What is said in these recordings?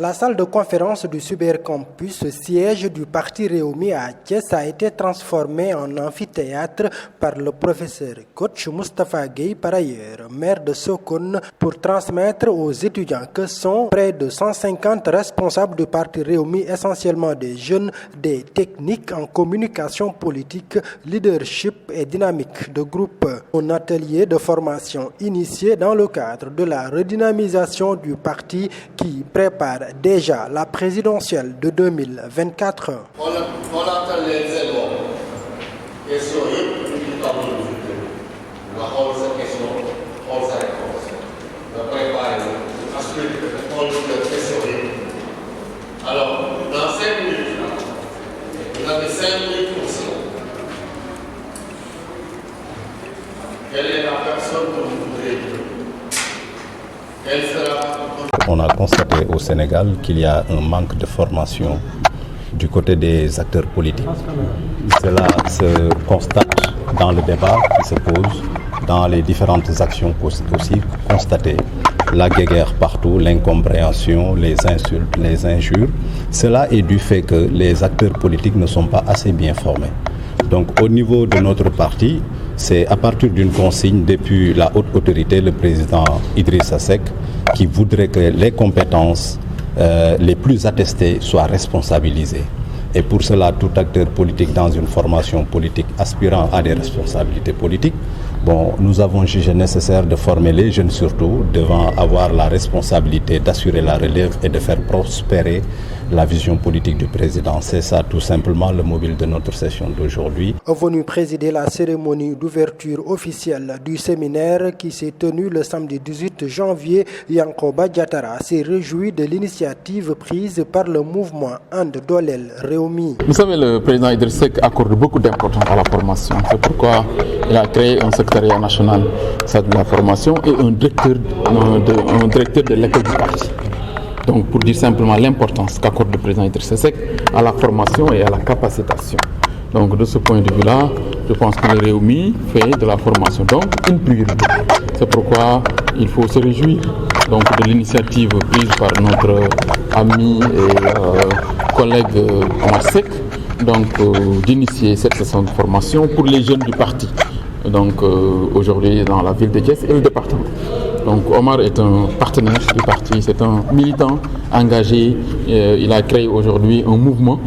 La salle de conférence du Cybercampus, siège du parti Rewmi à Thiès, a été transformée en amphithéâtre par le professeur coach Moustapha Gueye, par ailleurs maire de Sokone, pour transmettre aux étudiants que sont près de 150 responsables du parti Rewmi, essentiellement des jeunes, des techniques en communication politique, leadership et dynamique de groupe. Un atelier de formation initié dans le cadre de la redynamisation du parti qui prépare déjà la présidentielle de 2024. On attend les éléments. Question du temps de on va prendre cette question, prendre sa réponse. On va préparer, assurer de prendre cette question. Alors, dans 5 minutes, vous avez 5 minutes pour ça. Quelle est la personne que vous voudrez? Quelle sera... On a constaté au Sénégal qu'il y a un manque de formation du côté des acteurs politiques. Cela se constate dans le débat qui se pose, dans les différentes actions aussi constatées. La guéguerre partout, l'incompréhension, les insultes, les injures. Cela est du fait que les acteurs politiques ne sont pas assez bien formés. Donc au niveau de notre parti, c'est à partir d'une consigne depuis la haute autorité, le président Idrissa Seck, qui voudrait que les compétences les plus attestées soient responsabilisées. Et pour cela, tout acteur politique dans une formation politique aspirant à des responsabilités politiques, nous avons jugé nécessaire de former les jeunes surtout, devant avoir la responsabilité d'assurer la relève et de faire prospérer la vision politique du président. C'est ça tout simplement le mobile de notre session d'aujourd'hui. Venu présider la cérémonie d'ouverture officielle du séminaire qui s'est tenue le samedi 18 janvier, Yankoba Diattara s'est réjoui de l'initiative prise par le mouvement And Dolel Rewmi. Vous savez, le président Idrissa Seck accorde beaucoup d'importance à la formation. C'est pourquoi il a créé un secrétariat national de la formation et un directeur de l'école du parti. Donc pour dire simplement l'importance qu'accorde le président Idrissa Seck à la formation et à la capacitation. Donc de ce point de vue-là, je pense que le Rewmi fait de la formation donc une priorité. C'est pourquoi il faut se réjouir donc de l'initiative prise par notre ami et collègue Omar Seck, d'initier cette session de formation pour les jeunes du parti. Donc aujourd'hui dans la ville de Thiès et le département. Donc Omar est un partenaire du parti, c'est un militant engagé. Il a créé aujourd'hui un mouvement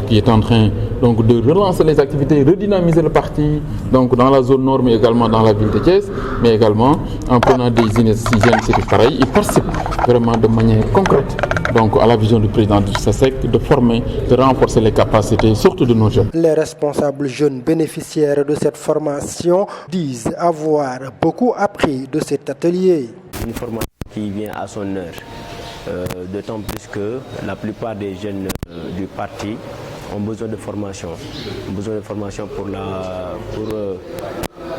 qui est en train de relancer les activités, redynamiser le parti dans la zone nord, mais également dans la ville de Thiès, mais également en prenant des initiatives pareilles. Il participe vraiment de manière concrète à la vision du président Idrissa Seck de former, de renforcer les capacités, surtout de nos jeunes. Les responsables jeunes bénéficiaires de cette formation disent avoir beaucoup appris de cet atelier. Une formation qui vient à son heure, d'autant plus que la plupart des jeunes du parti ont besoin de formation,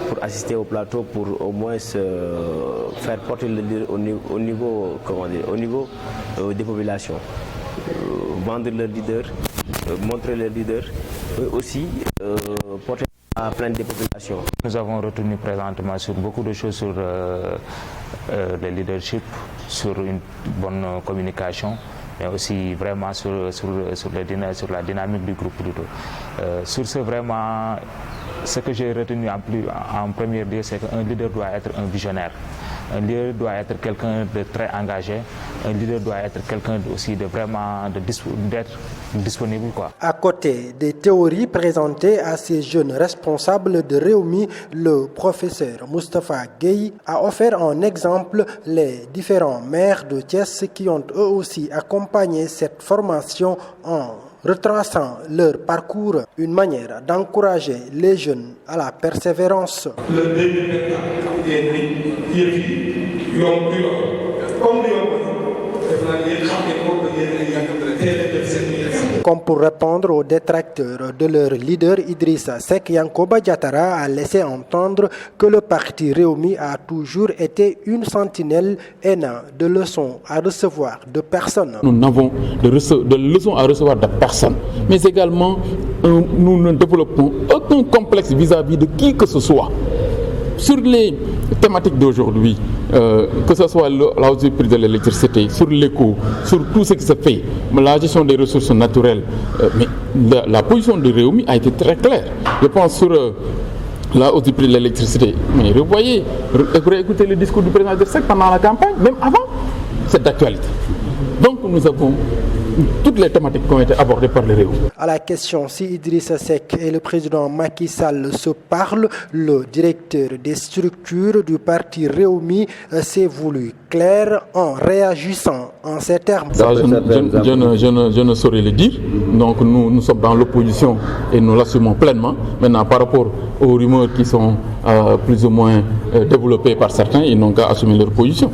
pour assister au plateau, pour au moins faire porter le leader au niveau des populations, vendre leur leader, montrer leur leader, mais aussi porter la plainte des populations. Nous avons retenu présentement sur beaucoup de choses sur le leadership, sur une bonne communication, mais aussi vraiment sur la dynamique du groupe plutôt. Sur ce, vraiment, ce que j'ai retenu en premier lieu, c'est qu'un leader doit être un visionnaire. Un leader doit être quelqu'un de très engagé. Un leader doit être quelqu'un aussi d'être disponible. À côté des théories présentées à ces jeunes responsables de Rewmi, le professeur Moustapha Gueye a offert en exemple les différents maires de Thiès qui ont eux aussi accompagné cette formation en retraçant leur parcours, une manière d'encourager les jeunes à la persévérance. Le 2024 est Comme pour répondre aux détracteurs de leur leader Idrissa Seck, Yankoba Diattara a laissé entendre que le parti Rewmi a toujours été une sentinelle et n'a de leçons à recevoir de personne. Nous n'avons de leçons à recevoir de personne, mais également nous ne développons aucun complexe vis-à-vis de qui que ce soit. sur les thématiques d'aujourd'hui, que ce soit la hausse du prix de l'électricité, sur l'éco, sur tout ce qui se fait, la gestion des ressources naturelles, mais la position de Rewmi a été très claire. Je pense sur la hausse du prix de l'électricité. Mais revoyez, écoutez le discours du président Idrissa Seck pendant la campagne, même avant cette actualité. Donc nous avons toutes les thématiques qui ont été abordées par les Rewmi. À la question si Idrissa Seck et le président Macky Sall se parlent, le directeur des structures du parti Rewmi s'est voulu clair en réagissant en ces termes. Je ne saurais le dire. Donc nous sommes dans l'opposition et nous l'assumons pleinement. Maintenant, par rapport aux rumeurs qui sont plus ou moins développées par certains, ils n'ont qu'à assumer leur position.